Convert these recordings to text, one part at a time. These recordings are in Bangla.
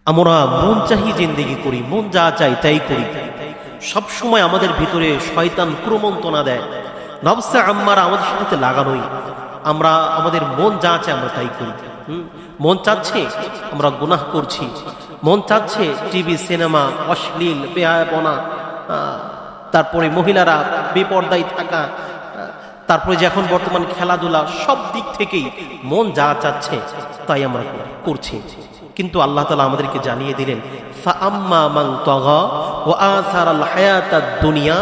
আমরা মন চাহি জিন্দেগি করি, মন যা চাই তাই করি। সব সময় আমাদের ভিতরে শয়তান কুমন্ত্রণা দেয়, নফসে আম্মারা আমাদের সাথে লাগানোই। আমরা আমাদের মন যা চায় আমরা তাই করি। মন চাচ্ছে আমরা গুনাহ করছি, মন চাচ্ছে টিভি সিনেমা অশ্লীল বেহায়াপনা, তারপরে মহিলারা বেপর্দায় থাকা, তারপরে যে এখন বর্তমান খেলাধুলা, সব দিক থেকেই মন যা চাচ্ছে তাই আমরা করছি। কিন্তু আল্লাহ তাআলা আমাদেরকে জানিয়ে দিলেন, ফাআম্মা মান তাগা ওয়া আসারাল হায়াতাদ দুনিয়া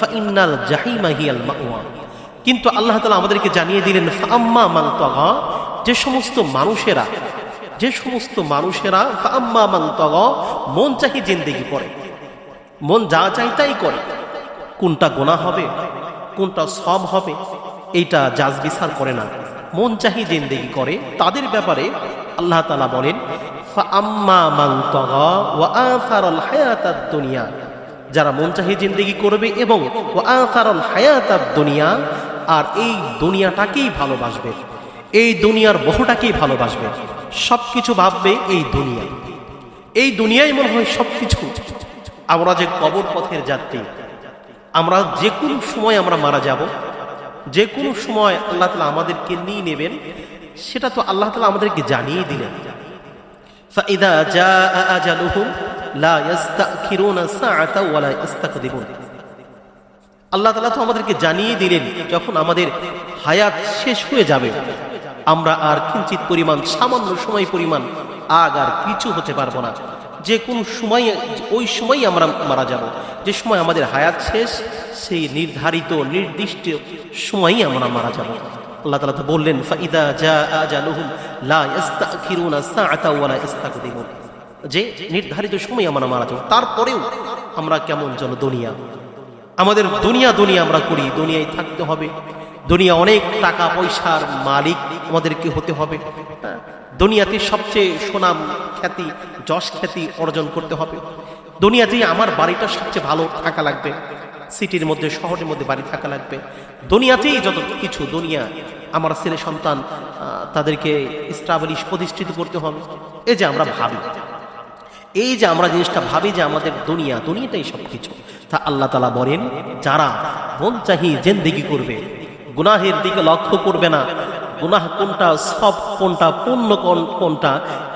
ফাইন্নাল জাহিমা হিয়াল মাওয়া। কিন্তু আল্লাহ তাআলা আমাদেরকে জানিয়ে দিলেন, ফাআম্মা মান তাগা, যে সমস্ত মানুষেরা ফাআম্মা মান তাগা, মন চাহি জিন্দেগি করে, মন যা চাই তাই করে। কোনটা গুনাহ হবে, কোনটা সওয়াব হবে, এইটা জাজ বিচার করে না, মন চাহি জিন্দেগি করে। তাদের ব্যাপারে আল্লাহ তাআলা বলেন, ফাআম্মা মান তাগা ওয়া আসারাল হায়াতাদ দুনিয়া, যারা মন চাহি জিন্দেগি করবে এবং ওয়া আসারাল হায়াতাদ দুনিয়া, আর এই দুনিয়াটাকেই ভালোবাসবে, এই দুনিয়ার বহুটাকেই ভালোবাসবে, সবকিছু ভাববে এই দুনিয়াই মনে হয় সবকিছু। আমরা যে কবর পথের যাত্রী, আমরা যে কোনো সময় আমরা মারা যাব, যে কোনো সময় আল্লাহ তাআলা আমাদেরকে নিয়ে নেবেন, সেটা তো আল্লাহ তাআলা আমাদেরকে জানিয়ে দিলেন। ফাইদা জাআ আজালুহুম লা ইস্তাখিরুনা সাআতাও ওয়া লা ইস্তাকদিমুন। আল্লাহ তাআলা তো আমাদেরকে জানিয়ে দিলেন, যখন আমাদের হায়াত শেষ হয়ে যাবে, আমরা আর কিঞ্চিত পরিমাণ, সামান্য সময় পরিমাণ আগ আর পিছু হতে পারবো না। যে কোন সময়, ওই সময় আমরা মারা যাব, যে সময় আমাদের হায়াত শেষ, সেই নির্ধারিত নির্দিষ্ট সময়ই আমরা মারা যাব। আল্লাহ তাআলা তো বললেন, ফাইদা জাআ আজালুহুম লা ইস্তাখিরুনা সাআতাও ওয়া লা ইস্তাকদিমুন, যে নির্ধারিত সময় আমরা মারা যাব। তারপরেও আমরা কেমন যেন আমাদের দুনিয়া আমরা করি, দুনিয়ায় থাকতে হবে, দুনিয়া অনেক টাকা পয়সার মালিক আমাদেরকে হতে হবে, দুনিয়াতে সবচেয়ে সুনাম খ্যাতি, যশ খ্যাতি অর্জন করতে হবে, দুনিয়াতেই আমার বাড়িটা সবচেয়ে ভালো থাকা লাগবে, সিটির মধ্যে শহরের মধ্যে বাড়ি থাকা লাগবে, দুনিয়াতেই যত কিছু, দুনিয়া আমার ছেলে সন্তান তাদেরকে এস্টাবলিশ প্রতিষ্ঠিত করতে হবে। এই যে আমরা ভাবি, এই যে আমরা জিনিসটা ভাবি যে আমাদের দুনিয়াটাই সবকিছু। তা আল্লাহ তাআলা বলেন, যারা মন চাহি জিন্দেগি করবে, গুনাহের দিকে লক্ষ্য করবে না, গুনাহ কোনটা, সব কোনটা, পুণ্য কোনটা,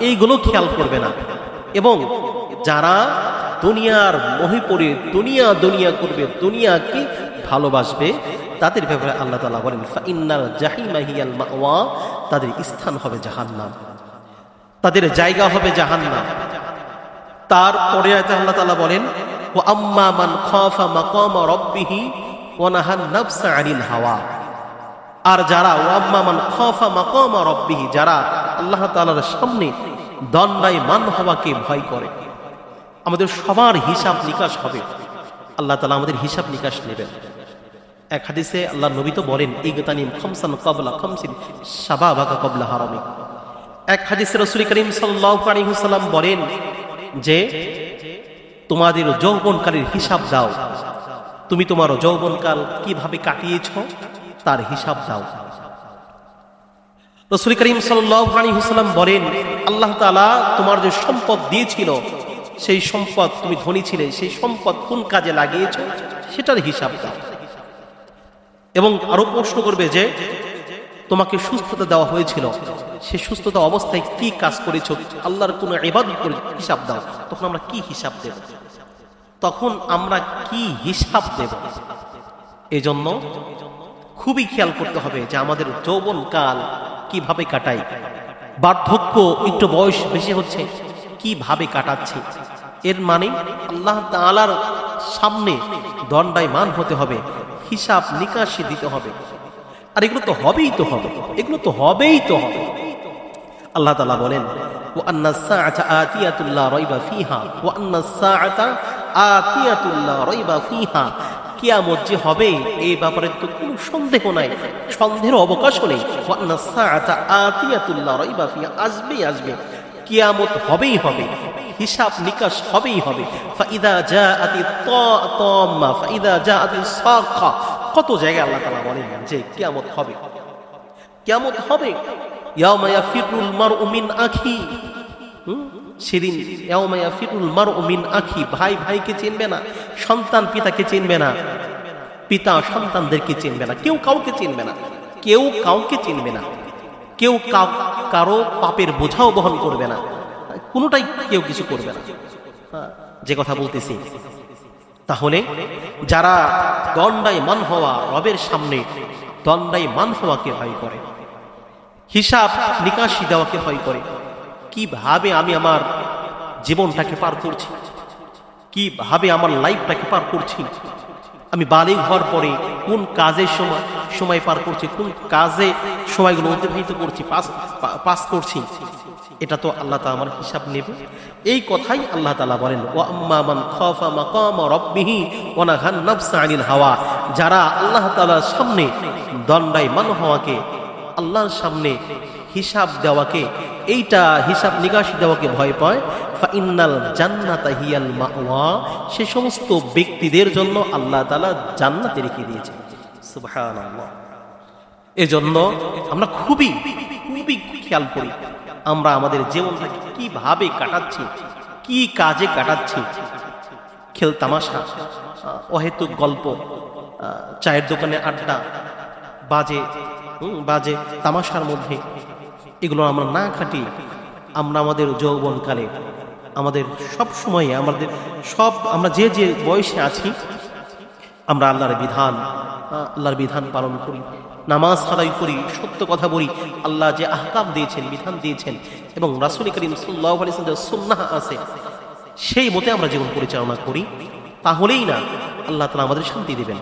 এইগুলো খেয়াল করবে না, এবং যারা দুনিয়ার মোহে পড়ে দুনিয়া করবে, দুনিয়াকে ভালোবাসবে, তাদের ব্যাপারে আল্লাহ তাআলা বলেন, ফাইন্নাল জাহিমা হিয়াল মাওয়া, তাদের স্থান হবে জাহান্নাম, তাদের জায়গা হবে জাহান্নাম। তারপরে আল্লাহ তাআলা বলেন, ওয়া আম্মা মান খাফা মাকামা রাব্বিহি ওয়া নাহান নাফসা আনিল হাওয়া, আর যারা ওয়া আম্মা মান খাফা মাকামা রাব্বিহি, যারা আল্লাহ তাআলার সামনে দণ্ডায়মান হওয়াকে ভয় করে। আমাদের সবার হিসাব নিকাশ হবে, আল্লাহ তাআলা আমাদের হিসাব নিকাশ নেবেন। এক হাদিসে আল্লাহর নবী তো বলেন, ইগতানিম খামসান ক্বাবলা খামসিন শাবাবাকা ক্বাবলা হারামিক। এক হাদিসে রাসূল করিম সাল্লাল্লাহু আলাইহি ওয়াসাল্লাম বলেন যে, তোমাদের যৌবনকালের হিসাব দাও, তুমি তোমার যৌবনকাল কিভাবে কাটিয়েছ তার হিসাব দাও। রাসূল করিম সাল্লাল্লাহু আলাইহি ওয়াসাল্লাম বলেন, আল্লাহ তাআলা তোমার যে সম্পদ দিয়েছিল, সেই সম্পদ, তুমি ধনী ছিলে, সেই সম্পদ কোন কাজে লাগিয়েছো সেটার হিসাব দাও। এবং আরো প্রশ্ন করবে যে, তোমাকে সুস্থতা দেওয়া হয়েছিল, সেই সুস্থতা অবস্থায় কি কাজ করেছো, আল্লাহর কোন ইবাদত করে হিসাব দাও। তখন আমরা কি হিসাব দেব? এই জন্য খুবই খেয়াল করতে হবে যে আমাদের যৌবনকাল কিভাবে কাটাই, বার্ধক্য, একটু বয়স বেশি হচ্ছে, কিভাবে কাটাচ্ছি। এর মানে আল্লাহ তাআলার সামনে দণ্ডায়মান হতে হবে, হিসাব নিকাশে দিতে হবে। আর এগুলো তো হবেই তো হবে। আল্লাহ তাআলা বলেন, ওয়া আন্নাস সাআতা আতিয়াতুল লা রাইবা ফিহা, ওয়া আন্নাস সাআতা আতিয়াতুল লা রাইবা ফিহা, কিয়ামত যে হবে এই ব্যাপারে তো কোনো সন্দেহ নাই, সন্দেহের অবকাশও নেই। ওয়া আন্নাস সাআতা আতিয়াতুল লা রাইবা ফিহা, আসবে, কিয়ামত হবেই হবে, হিসাব নিকাশ হবেই হবে। ফাইদা জাআতিত তাম্মা ফাইদা জাআতিস সাখা, কত জায়গায় আল্লাহ তাআলা বলেন যে কিয়ামত হবে। ইয়াউমা ইয়াফিরুল মারউ মিন আখি সেদিন ইয়াউমা ইয়াফিরুল মারউ মিন আখি, ভাই ভাইকে চিনবে না, সন্তান পিতাকে চিনবে না, পিতা সন্তানদেরকে চিনবে না, কেউ কাউকে চিনবে না, কেউ কাউকে চিনবে না, কেউ কারো পাপের বোঝাও বহন করবে না, কোনোটাই কেউ কিছু করবে না। যে কথা বলতেছি, তাহলে যারা দণ্ডায়মান হওয়া, রবের সামনে দণ্ডায়মান হওয়াকে ভয় করে, হিসাব নিকাশি দেওয়াকে ভয় করে, কিভাবে আমি আমার জীবনটাকে পার করছি, কিভাবে আমার লাইফটাকে পার করছি, আমি বালিগ হওয়ার পরে কোন কাজের সময় পার করছি, কোন কাজে সময়গুলো অতিবাহিত করছি, পাস করছি, এটা তো আল্লাহ তাআলা আমার হিসাব নেবে। এই কথাই আল্লাহ তাআলা বলেন, ওয়া আম্মা মান খাফা মাকামা রাব্বিহি ওয়া নাহান নাফসা আনিল হাওয়া, যারা আল্লাহ তাআলার সামনে দণ্ডায়মান হওয়াকে, আল্লাহর সামনে হিসাব দেওয়াকে, এইটা হিসাব নিকাশি দেওয়াকে ভয় পায়, ফাইন্নাল জান্নাতা হিয়াল মাওয়া, সে সমস্ত ব্যক্তিদের জন্য আল্লাহ তাআলা জান্নাতে রেখে দিয়েছে। সুবহানাল্লাহ। এজন্য আমরা খুবই খুবই খেয়াল করি, আমরা আমাদের জীবনটাকে কিভাবে কাটাচ্ছি, কি কাজে কাটাচ্ছি। খেল তামাশা, অহেতুক গল্প, চায়ের দোকানে আড্ডা, বাজে তামাশার মধ্যে এগুলো আমরা না খাটি, আমরা আমাদের যৌবনকালে, আমাদের সব সময়ে, আমরা যে যে বয়সে আছি, আমরা আল্লাহর বিধান পালন করি, নামাজ আদায় করি, সত্য কথা বলি, আল্লাহ যে আহকাম দিয়েছেন, বিধান দিয়েছেন, এবং রাসূল করিম সাল্লাল্লাহু আলাইহি ওয়াসাল্লামের সুন্নাহ আছে, সেই মতে আমরা জীবন পরিচালনা করি, তাহলেই না আল্লাহ তাআলা আমাদের শান্তি দিবেন।